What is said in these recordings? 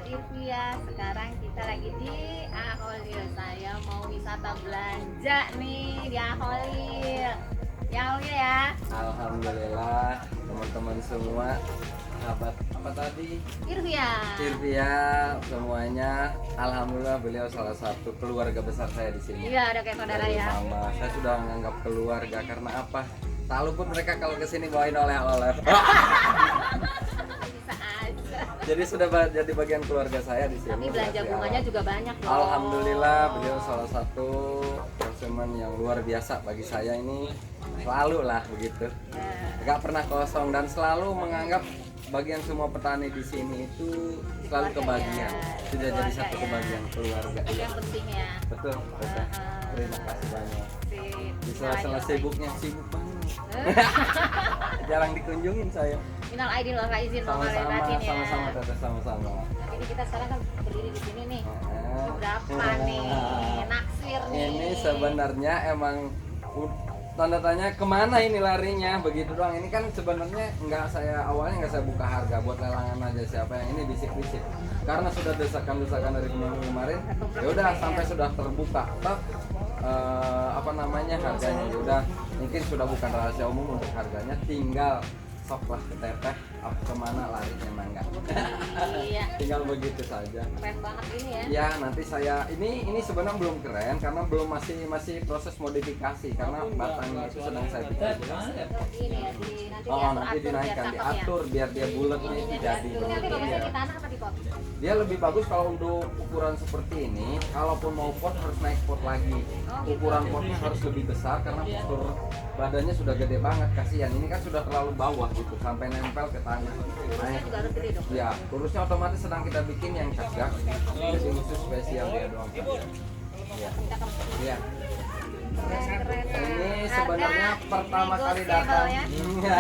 Irvia. Sekarang kita lagi di Aholil. Saya mau wisata belanja nih di Aholil. Ya Aholil ya. Alhamdulillah teman-teman semua, sahabat apa tadi? Irvia Semuanya. Alhamdulillah beliau salah satu keluarga besar saya di sini. Iya, ada kayak saudara Dari ya. mama, saya sudah menganggap keluarga karena apa? Tak luput mereka kalau kesini bawain oleh-oleh. Bisa aja. Jadi sudah jadi bagian keluarga saya di sini. Tapi belanja Berarti bunganya juga banyak loh. Alhamdulillah beliau salah satu konsumen yang luar biasa bagi saya ini, selalu lah begitu. Ya. Gak pernah kosong dan selalu menganggap bagian semua petani di sini itu selalu kebagian. Sudah jadi satu kebagian keluarga. Itu yang penting ya. Betul, betul. Terima kasih banyak. Sip. Di sela-sela sibuknya sibuk banget. Jarang dikunjungin saya. Minal aidin wal faizin, mohon maaf lahir Sama-sama, batin ya. sama-sama, teteh, sama-sama. Tapi ini kita sekarang kan berdiri di sini nih. Nah, Berapa nih? Naksir nih. ini sebenarnya emang tanda tanya kemana ini larinya begitu doang. Ini kan sebenarnya awalnya nggak saya buka harga buat lelangan aja, siapa yang ini bisik-bisik karena sudah desakan-desakan dari kemarin. Ya udah sampai sudah terbuka toh, apa namanya harganya ya udah mungkin sudah bukan rahasia umum untuk harganya, tinggal sok lah ke teteh kemana larinya mangga. Iya. Tinggal begitu saja. Keren banget ini ya. Ya nanti saya ini sebenarnya belum keren karena belum masih proses modifikasi karena batangnya itu sedang saya bikin. Ini ya, nanti Nanti dinaikkan, diatur biar dia bulatnya itu jadi. Ini nanti bagusnya di tanah apa di pot? Dia lebih bagus kalau untuk ukuran seperti ini. Kalaupun mau pot harus naik pot lagi. Ukuran potnya harus lebih besar karena postur badannya sudah gede banget. Kasihan ini kan sudah terlalu bawah gitu sampai nempel ke tanah. Kurusnya juga harus gede dong. Ya, kurusnya otomatis sedang kita bikin yang cagak. Jadi khusus spesial dia doang. Ya. Ya. Keren. Ini sebenarnya pertama kali datang. Ya? Iya.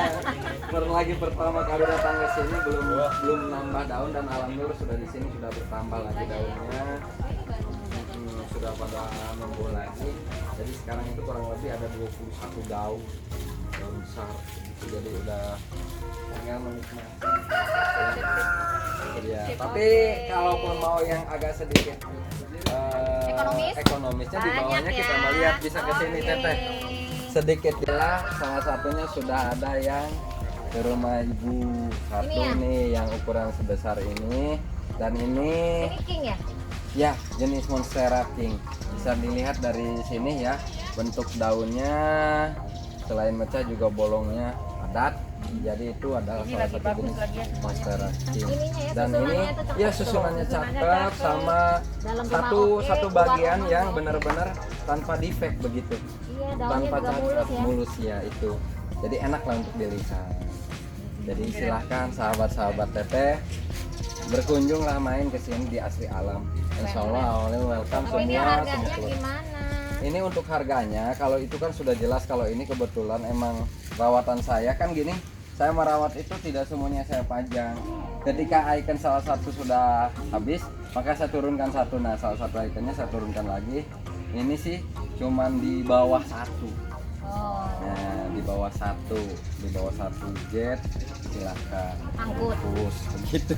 Lagi pertama kali datang ke sini belum nambah daun dan alhamdulillah sudah di sini sudah bertambah lagi daunnya. Sudah pada numbuh lagi. Jadi sekarang itu kurang lebih ada 21 daun besar. Jadi udah tinggal menikmati. Ya, tapi kalaupun mau yang agak sedikit ekonomisnya di bawahnya Banyak kita ya. melihat bisa ke sini Oke. teteh. Sedikit lah, salah satunya sudah ada yang di rumah ibu satu Ini ya? nih yang ukuran sebesar ini dan ini Ini king ya? ya jenis Monstera King. Bisa dilihat dari sini ya, bentuk daunnya selain mecah juga bolongnya padat. Jadi itu adalah Ini salah lagi satu bagus jenis lagi ya semuanya. Monstera King. Ininya ya, Dan ini susunannya tuh cakep ya tuh. susunannya Susunannya cakep cakep. sama Dalam rumah satu oke, bagian keluar yang rumah benar-benar tanpa defek begitu. Iya, daunnya Tanpa juga cacat, mulus ya. mulus ya itu. Jadi enak lah untuk dilihat. Jadi silahkan sahabat-sahabat teteh berkunjunglah main ke sini di Asri Alam. Insya Allah awalnya welcome Oh, ini semua. harganya semua. gimana? Ini untuk harganya, kalau itu kan sudah jelas, kalau ini kebetulan emang rawatan saya kan gini, saya merawat itu tidak semuanya saya pajang. Ketika icon salah satu sudah habis, maka saya turunkan satu. Nah, salah satu iconnya saya turunkan lagi. Ini sih cuman di bawah satu. Oh, Nah, di bawah satu jet, silahkan. angkut. Terus begitu.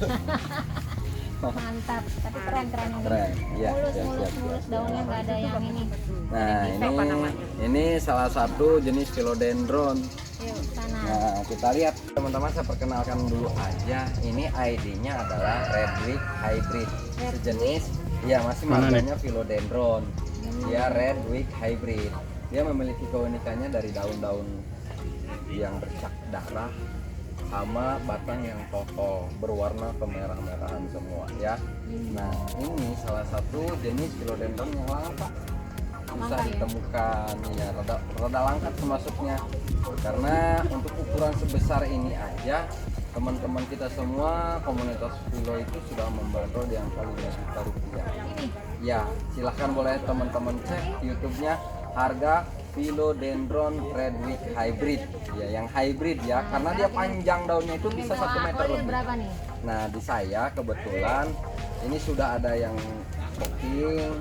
Mantap. Tapi keren yang Keren, ini. iya, Mulus, siap, mulus, siap, mulus. siap. Daunnya nggak ada yang ini. Nah, ini salah satu jenis philodendron. Yuk, sana. Nah, kita lihat teman-teman, saya perkenalkan dulu aja. Ini ID-nya adalah Redwick Hybrid. Sejenis, ya masih marganya philodendron. Dia Redwick Hybrid. Dia memiliki keunikannya dari daun-daun yang bercak darah sama batang yang kokoh berwarna kemerah-merahan semua ya. Nah, ini salah satu jenis philodendron yang langka. Bisa ditemukan ya, rada langka termasuknya karena untuk ukuran sebesar ini aja teman-teman kita semua komunitas philo itu sudah membandrol di angka 5 juta rupiah. Ya, silahkan boleh teman-teman cek YouTube-nya harga philodendron Redwick Hybrid ya, yang hybrid ya, karena dia panjang daunnya itu bisa 1 meter lebih. Berapa nih? Nah, di saya kebetulan ini sudah ada yang booking,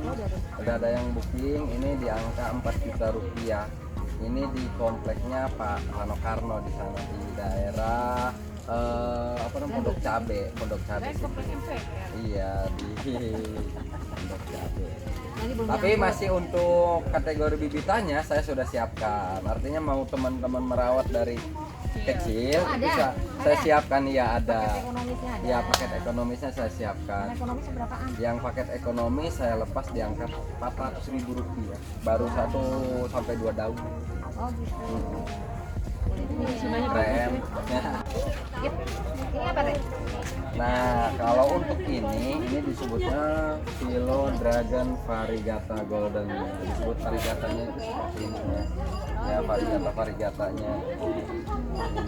ada yang booking ini di angka 4 juta rupiah. Ini di kompleknya Pak Rano Karno di sana di daerah apa namanya, pondok cabe sih. Iya, di pondok cabe. Tapi masih untuk kategori bibitannya saya sudah siapkan. Artinya mau teman-teman merawat dari kecil bisa saya siapkan, ya ada. Ekonomisnya ada. Ya, paket ekonomisnya saya siapkan. Ekonomisnya berapaan? Yang paket ekonomi saya lepas di angka Rp400.000, baru 1 sampai 2 daun. Oh gitu. Keren. Ini apa, Rek? Nah, kalau untuk ini disebutnya Philo-Dragon Variegata Golden. Disebut variegatanya itu seperti ini ya, variegatanya.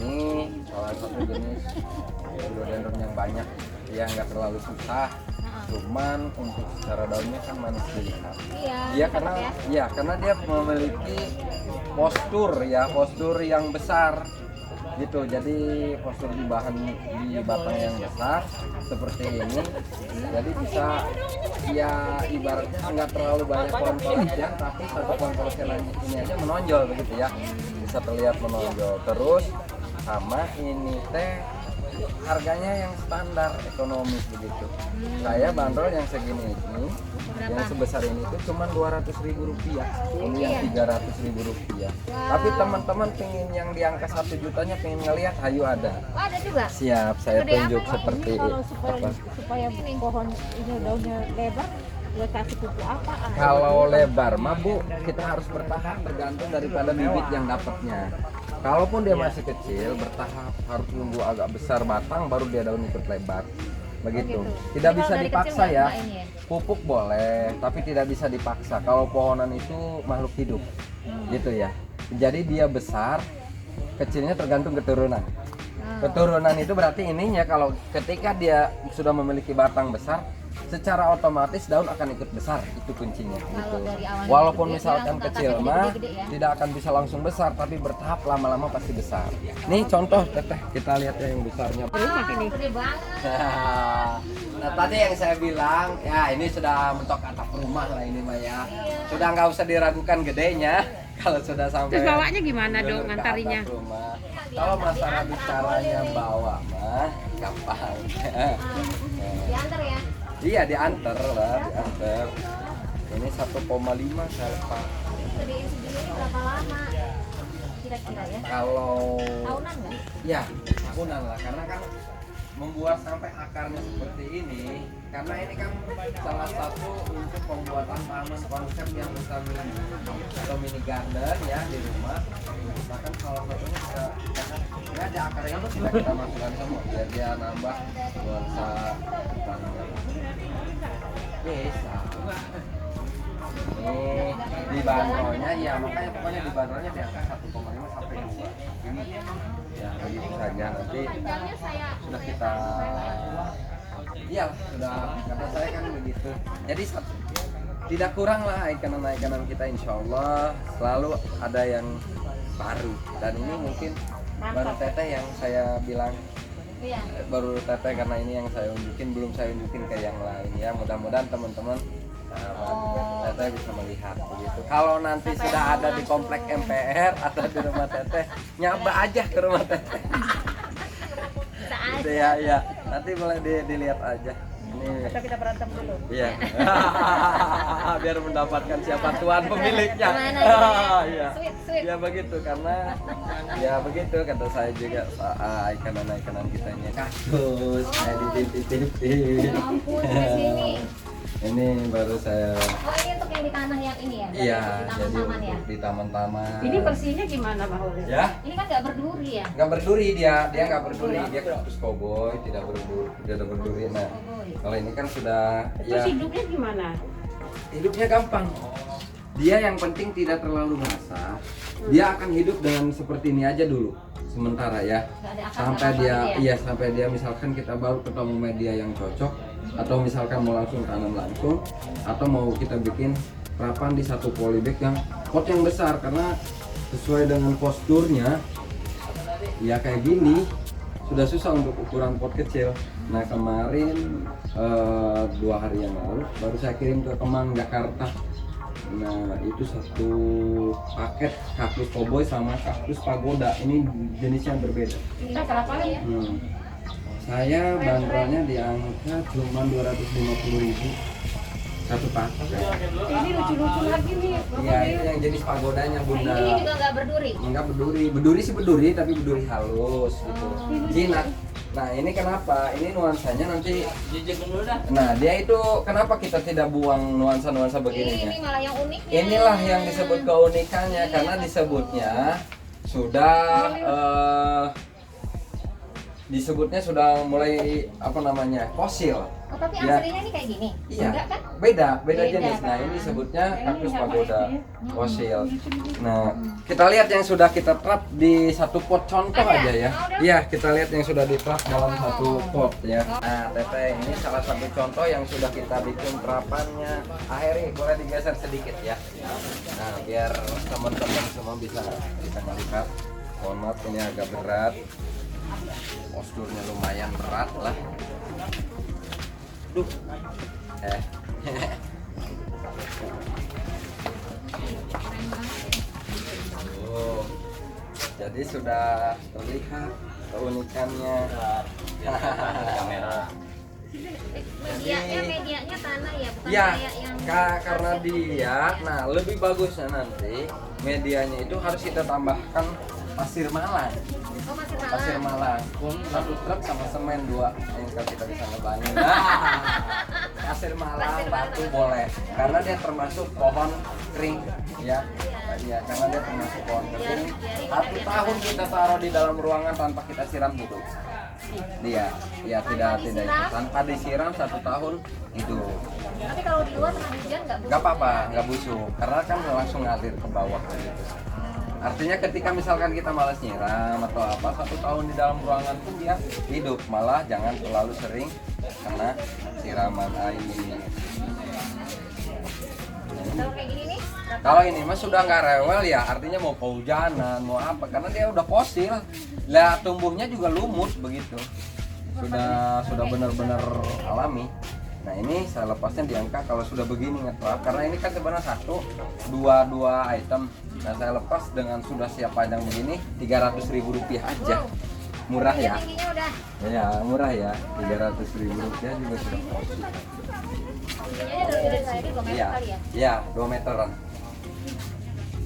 Ini salah satu jenis philodendron yang banyak, yang nggak terlalu susah. Cuman untuk secara daunnya kan manis dilihat. Iya, karena dia memiliki postur yang besar gitu. Jadi postur di batang yang besar seperti ini. Jadi bisa ya ibaratnya nggak terlalu banyak pohon polosnya, tapi satu pohon polosnya ini aja menonjol begitu ya. Bisa terlihat menonjol. Terus sama ini teh harganya yang standar ekonomis begitu. Saya bandrol yang segini ini, yang sebesar ini itu cuma Rp200.000. Ini yang Rp300.000. Tapi teman-teman pengen yang di angka 1 jutanya, pengen ngelihat, hayu ada. Oh, ada juga. Siap, saya tunjuk seperti Kalau apa. supaya pohon ini daunnya lebar, dia kasih pupuk apa? Kalau lebar mah Bu, kita harus bertahap tergantung daripada bibit yang dapatnya. Kalaupun dia masih kecil, bertahap, harus nunggu agak besar batang baru dia daun ikut lebar. Begitu. Tidak bisa dipaksa ya. Pupuk boleh, tapi tidak bisa dipaksa. Kalau pohonan itu makhluk hidup. Gitu ya. Jadi dia besar, kecilnya tergantung keturunan. Keturunan itu berarti ininya kalau ketika dia sudah memiliki batang besar, secara otomatis daun akan ikut besar, itu kuncinya gitu. Walaupun misalkan kecil mah tidak akan bisa langsung besar, tapi bertahap lama-lama pasti besar. Nih contoh teteh, kita lihat ya yang besarnya. Gede banget. Nah tadi yang saya bilang ya, ini sudah mentok atap rumah lah ini mah ya. Sudah nggak usah diragukan gedenya. Kalau sudah sampai. Terus bawanya gimana dong ngantarinya? Kalau masalah bicaranya bawa mah gampang. Diantar ya. Iya diantar lah, diantar. Ini 1,5 saya lepas. Gedein segini berapa lama? Kira-kira ya? Kalau Tahunan nggak? ya tahunan lah, karena kan membuat sampai akarnya seperti ini, karena ini kan salah satu untuk pembuatan taman konsep yang bisa atau mini garden ya di rumah. Bahkan salah satunya bisa ya ada akarnya itu sudah kita masukkan semua biar dia nambah nuansa tanaman. Bisa. Ini di bandrolnya ya, makanya pokoknya di bandrolnya di angka 1,5 sampai 2. Ini ya begitu saja, nanti sudah kita iya sudah kata saya kan begitu. Jadi tidak kurang lah ikanan kita, insya Allah selalu ada yang baru. Dan ini mungkin baru teteh yang saya bilang, baru teteh karena ini yang saya unjukin, belum saya unjukin ke yang lain ya. Mudah-mudahan teman-teman teteh bisa melihat begitu. Kalau nanti sudah ada di komplek MPR atau di rumah teteh, nyaba aja ke rumah teteh. Gitu ya, ya. Nanti boleh dilihat aja. Ini. Kita berantem dulu. Iya. Biar mendapatkan siapa tuan pemiliknya. Iya. Ya begitu, karena ya begitu kata saya juga, ikanan kitanya kaktus, dititip-titip. Ampun, di sini. Ini baru saya. Oh, ini untuk yang di tanah yang ini ya? Iya, Di jadi taman-taman ya? di taman-taman. Ini bersihnya gimana, Bang Ulil? Ya. Ini kan nggak berduri ya? Nggak berduri dia nggak berduri, dia kaktus cowboy, tidak berduri. Nah, kalau ini kan sudah Terus ya hidupnya gimana? hidupnya gampang. Dia yang penting tidak terlalu basah. Dia akan hidup dengan seperti ini aja dulu sementara ya. Nggak ada akar Sampai apa-apa dia gitu ya? iya sampai dia misalkan kita baru ketemu media yang cocok, atau misalkan mau langsung tanam langsung, atau mau kita bikin perapan di satu polybag yang pot yang besar, karena sesuai dengan posturnya ya kayak gini sudah susah untuk ukuran pot kecil. Nah kemarin 2 hari yang lalu baru saya kirim ke Kemang Jakarta Nah itu satu paket kaktus cowboy sama kaktus pagoda, ini jenis yang berbeda. Ini berapa ya? Saya bandrolnya di angka cuma 250.000 satu paket. Ini lucu-lucu lagi nih. Iya itu yang jenis pagodanya bunda. Ini juga nggak berduri. Enggak berduri, berduri sih berduri tapi berduri halus gitu. Jinak. Nah ini kenapa? Ini nuansanya nanti. Nah dia itu kenapa kita tidak buang nuansa-nuansa begininya? Ini malah yang uniknya. Inilah yang disebut keunikannya karena disebutnya sudah disebutnya sudah mulai apa namanya fosil. Oh, tapi Ya. aslinya ini kayak gini. Iya, Enggak kan? beda Beda, jenis. Nah kan? ini disebutnya kaktus pagoda fosil. Nah kita lihat yang sudah kita terap di satu pot contoh Ada? aja ya. Oh, udah. Iya kita lihat yang sudah diterap dalam satu pot ya. Nah teteh ini salah satu contoh yang sudah kita bikin terapannya. Akhirnya boleh digeser sedikit ya. Nah biar teman-teman semua bisa melihat. Mohon maaf ini agak berat. Posturnya lumayan berat lah. Duh. Oh, jadi sudah terlihat keunikannya. Medianya tanah ya, bukan Ya, kayak yang karena dia, nah lebih bagusnya nanti medianya itu harus kita tambahkan pasir malang. Oh, masih Pasir malam. malang, satu truk sama semen 2 yang kita bisa ngebangun. Pasir malang, batu boleh, karena dia termasuk pohon kering, ya. Ya, karena dia termasuk pohon kering. 1 tahun kita taruh di dalam ruangan tanpa kita siram hidup. Dia, ya tidak itu. Tanpa disiram 1 tahun hidup. Tapi kalau di luar kena hujan nggak busuk? Gak apa-apa, nggak busuk, karena kan langsung ngalir ke bawah gitu. Artinya ketika misalkan kita malas nyiram atau apa 1 tahun di dalam ruangan pun dia hidup, malah jangan terlalu sering kena siraman air. Kalau kayak gini nih, berapa? Kalau ini mah sudah nggak rewel ya, artinya mau kehujanan mau apa, karena dia udah fosil, lah tumbuhnya juga lumut begitu, sudah benar-benar alami. Nah ini saya lepasnya di angka kalau sudah begini ngetrap, karena ini kan sebenarnya dua item. Nah saya lepas dengan sudah siap panjang begini 300.000 rupiah aja, murah ya. Tingginya udah. Ya murah ya, 300.000 rupiah juga sudah fosil. Tingginya dari saya ini 2 meter Iya, kali ya. iya 2 meteran.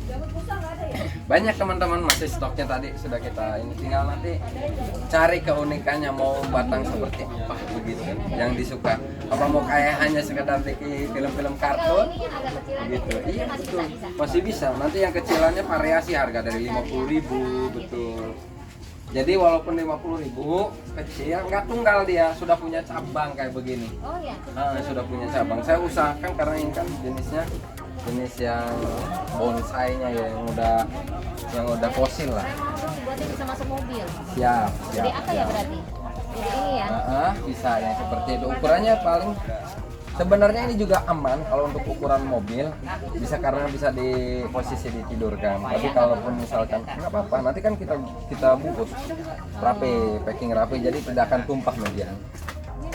Jamur busa nggak ada ya? Banyak teman-teman masih stoknya tadi sudah kita ini, tinggal nanti cari keunikannya mau batang seperti apa begitu yang disuka, apa mau kayak hanya sekedar di film-film Kalau kartun ini yang agak kecilan gitu. ini Iya masih betul, bisa. masih bisa. Nanti yang kecilannya variasi harga dari 50.000 betul. Jadi walaupun 50.000 kecil nggak tunggal, dia sudah punya cabang kayak begini. Oh ya. Nah, sudah punya cabang. Saya usahakan karena ini kan jenis yang bonsainya ya, yang udah fosil lah. Saya mau dong dibuatin bisa masuk mobil. Siap, Jadi siap. apa ya berarti? Jadi ini ya. Bisa yang seperti itu. Ukurannya paling sebenarnya ini juga aman kalau untuk ukuran mobil, bisa karena bisa di posisi ditidurkan. Tapi kalaupun misalkan nggak apa-apa, nanti kan kita bungkus rapi, packing rapi, jadi tidak akan tumpah media.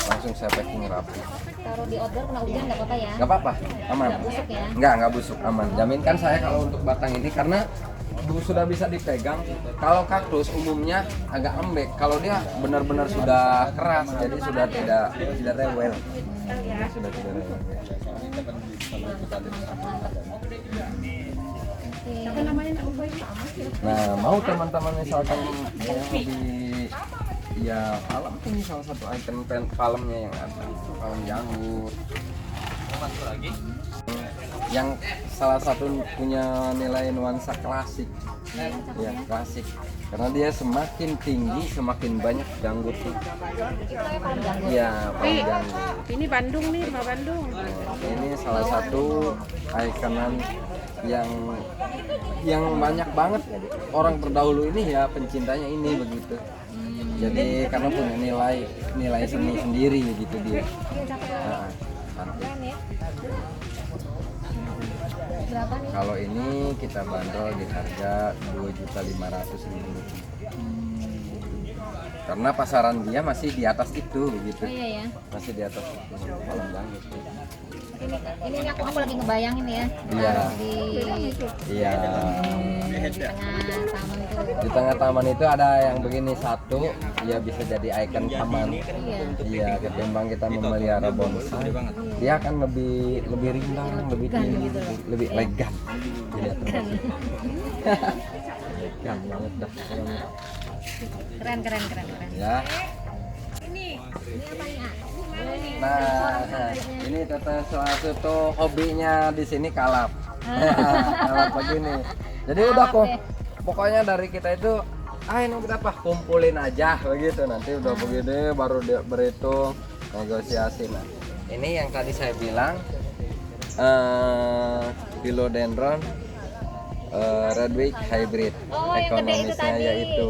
Langsung saya packing rapi. Taruh di outdoor kena hujan nggak apa-apa ya? Nggak apa-apa, aman. Nggak busuk ya? Nggak busuk, aman. Jaminkan saya kalau untuk batang ini karena sudah bisa dipegang. Kalau kaktus umumnya agak lembek, kalau dia benar-benar sudah keras, jadi sudah tidak rewel. Sudah tidak rewel. Nah, mau teman-teman misalkan yang lebih ya palem, ini salah satu item palemnya yang ada, palem janggut. Yang salah satu punya nilai nuansa klasik, ya klasik, karena dia semakin tinggi semakin banyak janggutnya. Ya palem janggut. Ini Bandung nih, Mbak Bandung. Ini salah satu ikonan yang banyak banget orang terdahulu ini ya pencintanya ini begitu. Jadi karena punya nilai seni sendiri gitu dia. Nah, cantik. Berapa nih? Kalau ini kita bandrol di harga 2.500.000 rupiah. karena pasaran dia masih di atas itu gitu. Oh iya ya. Masih di atas itu Palembang gitu. Ini aku lagi ngebayangin ya. Iya. Iya. Di tengah taman tuh. Di tengah taman itu ada yang begini satu, ya bisa jadi ikon taman. Iya. Iya, ketimbang kita memelihara bonsai, dia akan lebih rimbang, lebih tinggi, gitu loh. lebih elegan. Iya, elegan banget dah. Keren. Ya. Ini apanya? Nah, ini teteh salah satu hobinya di sini kalap. Kalap begini. Jadi udah kok, pokoknya dari kita itu, ini berapa kumpulin aja begitu. Nanti udah begini baru dia berhitung negosiasi. Nah, ini yang tadi saya bilang philodendron Redwick hybrid. Oh, yang gede itu Ekonomisnya tadi. yaitu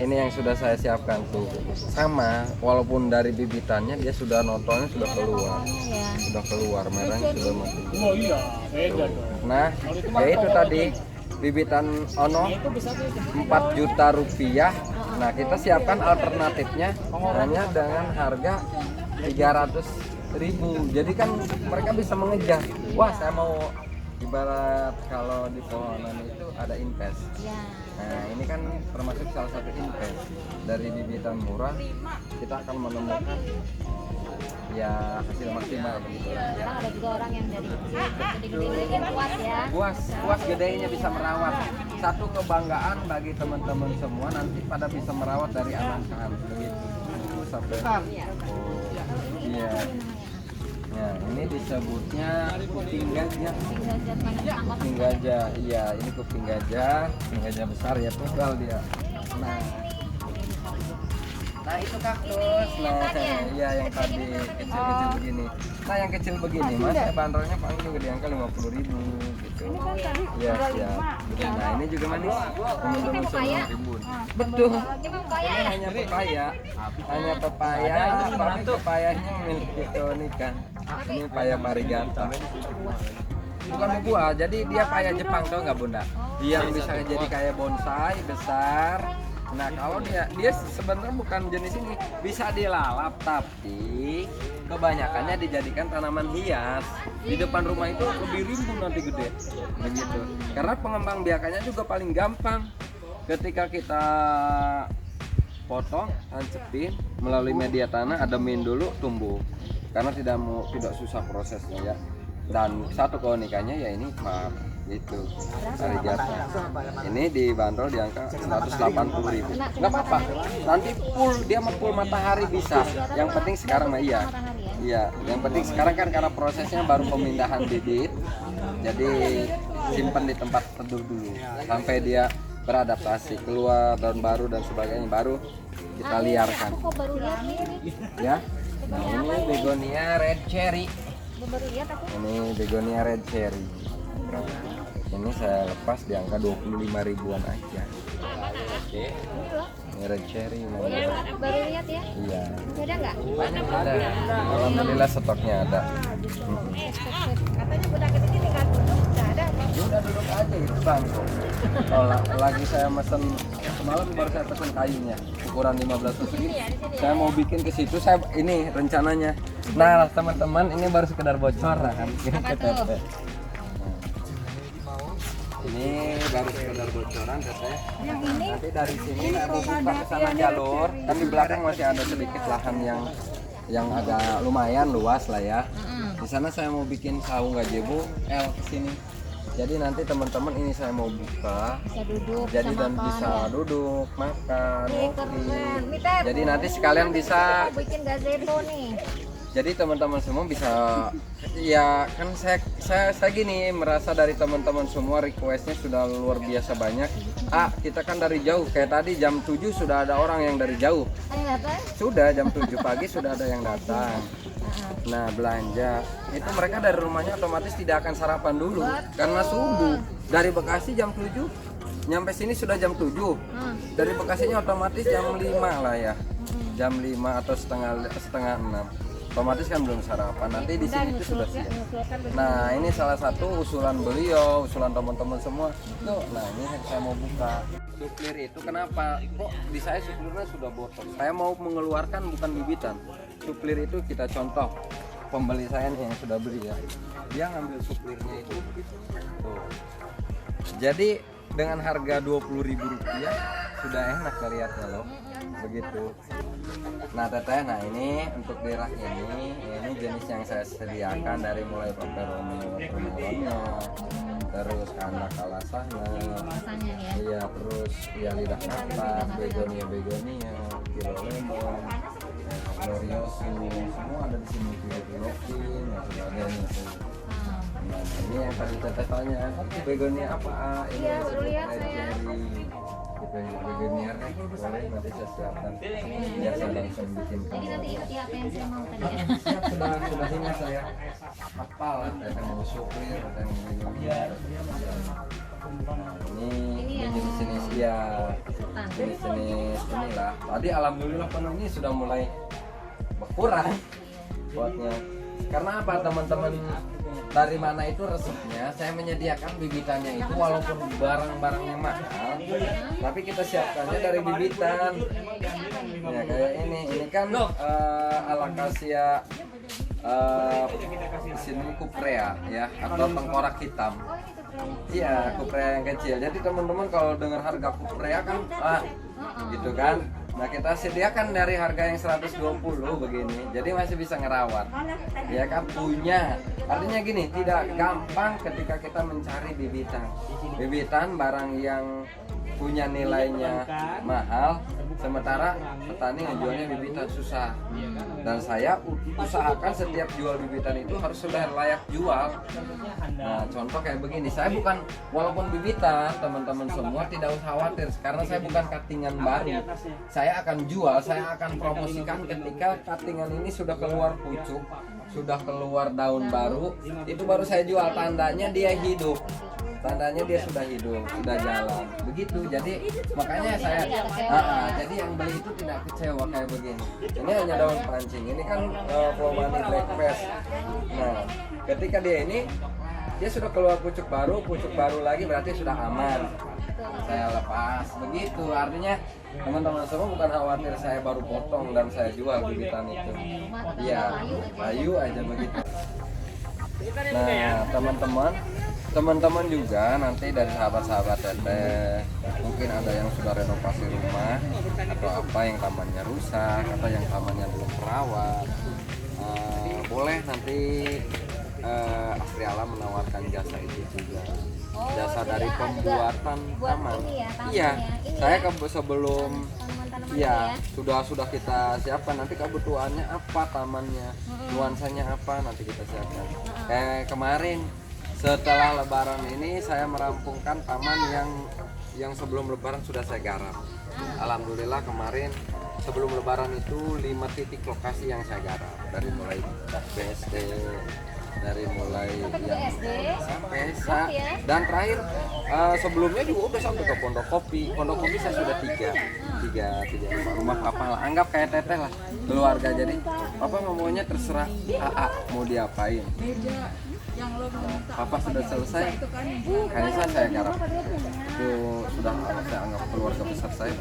ini yang sudah saya siapkan tuh. Sama, walaupun dari bibitannya dia sudah nontonnya sudah keluar. Ya. Sudah keluar merahnya sudah mati. Oh iya, beda dong. Nah, ya itu tadi bibitan ono 4 juta rupiah. Nah, kita siapkan alternatifnya hanya dengan harga 300.000. Jadi kan mereka bisa mengejar. Wah, saya mau ibarat kalau di pohonan itu ada invest. Ya. Nah, ini kan termasuk salah satu invest. Dari bibitan murah kita akan menemukan ya hasil maksimal begitu. Sekarang ada juga orang yang dari gede-gede yang puas ya. Puas gedenya bisa merawat. Satu kebanggaan bagi teman-teman semua nanti pada bisa merawat dari anakan begitu. Sampai iya. Ya, ini disebutnya kuping gajah. Kuping gajah, iya ini kuping gajah besar ya, tunggal dia. Nah itu kaktus, nah iya yang tadi kecil-kecil begini. Nah yang kecil begini mas, saya bandrolnya paling juga di angka 50.000 gitu. Iya siap. Nah ini juga manis, teman-teman semua. Betul. Ini hanya pepaya, tapi pepayanya milik Tonika. Ini paya Marigata. Bukan buah, jadi dia paya Jepang tau nggak bunda? Yang bisa jadi kayak bonsai besar. Nah kalau dia sebenarnya bukan jenis ini, bisa dilalap tapi kebanyakannya dijadikan tanaman hias. Di depan rumah itu lebih rimbun nanti gede, begitu. Karena pengembang biakannya juga paling gampang. Ketika kita potong, tancepin melalui media tanah, ademin dulu, tumbuh. Karena tidak susah prosesnya ya. Dan satu keunikannya ya ini maaf gitu Marigata. Ini dibanderol di angka 180.000. Nggak apa-apa. Nanti dia mau full matahari bisa. Yang penting sekarang mah iya. Iya, yang penting sekarang kan karena prosesnya baru pemindahan bibit. Jadi simpan di tempat teduh dulu sampai dia beradaptasi, keluar daun baru dan sebagainya, baru kita liarkan. Aku kok baru lihat nih. Ya. Nah, ini begonia red cherry. Baru lihat aku. Ini begonia red cherry. Ini saya lepas di angka 25.000-an aja. Oke. Ini red cherry. Baru lihat ya. Iya. Masih ada nggak? Ada. Alhamdulillah stoknya ada. Katanya udah gede gini kan duduk, nggak ada. Ya udah duduk aja itu bangku. Kalau lagi saya mesen semalam baru saya pesen kayunya ukuran 15 persegi. Saya mau bikin ke situ, saya ini rencananya. Nah teman-teman ini baru sekedar bocoran kan. Ini baru sekedar bocoran teteh. Yang ini Nanti dari sini saya mau buka ke sana jalur. Kan di belakang masih ada sedikit lahan yang agak lumayan luas lah ya. Di sana saya mau bikin saung gazebo L ke sini. Jadi nanti teman-teman ini saya mau buka. Bisa duduk. Jadi bisa dan makan, bisa ya. duduk, makan, ngopi. Miter, Jadi nanti sekalian bisa. aku bikin gazebo nih. Jadi teman-teman semua bisa, ya kan saya gini merasa dari teman-teman semua requestnya sudah luar biasa banyak. Kita kan dari jauh, kayak tadi jam 7 sudah ada orang yang dari jauh. Ayo datang. Sudah jam 7 pagi sudah ada yang datang. Nah belanja, itu mereka dari rumahnya otomatis tidak akan sarapan dulu. Karena subuh, dari Bekasi jam 7, nyampe sini sudah jam 7. Dari Bekasinya otomatis jam 5 lah ya. Jam 5 atau setengah 6. otomatis kan belum sarapan. Nanti di sini itu sudah siap. Mengusulkan Nah, ini salah satu usulan beliau, usulan teman-teman semua. Tuh, nah ini saya mau buka. Suplir itu kenapa? Kok di saya suplirnya sudah botok? Saya mau mengeluarkan bukan bibitan. Suplir itu kita contoh pembeli saya nih yang sudah beli ya. Dia ngambil suplirnya itu tuh. Jadi dengan harga Rp20.000 sudah enak lihatnya loh. Begitu. Nah teteh, nah ini untuk di rak ini jenis yang saya sediakan dari mulai pepperoni watermelonnya, terus anak kalasahnya, Rasanya ya. iya, terus ya lidah kata, begonia, kilo lemon, glorioso, semua ada di sini. Pilopin, ya sudah ada ini tuh. Nah, ini yang tadi teteh tanya, begonia apa? Ini Iya, disebut baru lihat red saya. cherry. Begonia red, boleh nanti saya siapkan. Biar saya langsung bikin. Jadi nanti ikuti apa yang saya mau tadi ya. Siap, sudah ingat saya. Hafal, teteh mau suplir, teteh mau begonia. Ini jenis-jenis ya, jenis-jenis inilah. Tadi alhamdulillah penuhnya sudah mulai berkurang buatnya. Karena apa teman-teman? Dari mana itu resepnya? Saya menyediakan bibitannya itu walaupun barang-barangnya mahal, tapi kita siapkannya dari bibitan. Ya kayak ini kan alakasia di sini kuprea ya, atau tengkorak hitam. Iya, kuprea yang kecil. Jadi teman-teman kalau dengar harga kuprea kan gitu kan. Nah, kita sediakan dari harga yang 120 begini. Jadi masih bisa ngerawat. Ya kan punya. Artinya gini, tidak gampang ketika kita mencari bibitan. Bibitan barang yang punya nilainya mahal, sementara petani ngejualnya bibitan susah. Dan saya usahakan setiap jual bibitan itu harus sudah layak jual. Nah, contoh kayak begini, saya bukan, walaupun bibitan teman-teman semua tidak usah khawatir karena saya bukan cuttingan baru. Saya akan jual, saya akan promosikan ketika cuttingan ini sudah keluar pucuk, sudah keluar daun baru, itu baru saya jual, tandanya dia hidup. Tandanya dia sudah hidup, sudah jalan. Begitu. Jadi makanya saya jadi yang beli itu tidak kecewa kayak begini. Ini hanya daun pancing. Ini kan Plomani Black Fest. Nah, ketika dia sudah keluar pucuk baru lagi berarti sudah aman. Saya lepas. Begitu. Artinya teman-teman semua bukan khawatir saya baru potong dan saya jual bibitan itu. Iya, layu aja begitu. Nah, teman-teman juga nanti dari sahabat-sahabat teteh mungkin ada yang sudah renovasi rumah atau apa yang tamannya rusak atau yang tamannya belum terawat, boleh nanti Afriala menawarkan jasa itu juga. Jasa dari pembuatan taman. Iya, saya sebelum iya sudah kita siapkan nanti kebutuhannya apa tamannya, nuansanya apa nanti kita siapkan. Kayak kemarin setelah Lebaran ini saya merampungkan taman yang sebelum Lebaran sudah saya garap. Alhamdulillah kemarin sebelum Lebaran itu 5 titik lokasi yang saya garap, dari mulai BSD, dari mulai yang sampai dan terakhir sebelumnya juga udah sampai ke Pondok Kopi. Pondok Kopi saya sudah tiga rumah papa lah, anggap kayak teteh lah keluarga. Jadi papa maunya terserah mau diapain. Papa sudah selesai, kayaknya saya garap itu sudah saya anggap keluarga besar saya.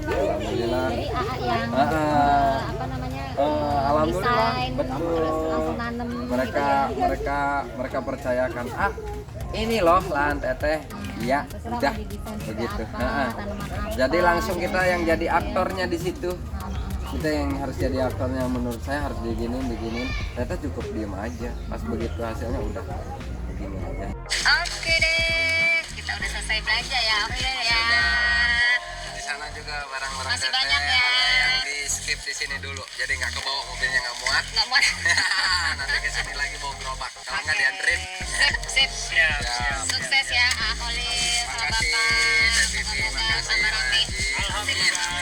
Alhamdulillah. Jadi yang apa namanya? Alhamdulillah, desain, betul. terus langsung nanem. Mereka percayakan ini loh lahan teteh. Iya, udah begitu. Jadi langsung kita yang jadi aktornya di situ. Kita yang harus jadi aktornya, menurut saya harus diginin. Ternyata cukup diem aja. Pas begitu hasilnya udah begini aja. Oke deh, kita udah selesai belanja ya. Oke ya. Di sana juga barang-barang Masih teteh banyak ya. ada yang di skip di sini dulu. Jadi nggak kebawa, mobilnya nggak muat. Nggak muat. Nanti kesini lagi bawa gerobak. Kalau nggak dianterin. Sip. Siap. Sukses ya, Kak Khalil sama Makasih, Bapak. Teh Vivi. Semoga Makasih, tambah rame. Haji. Amin.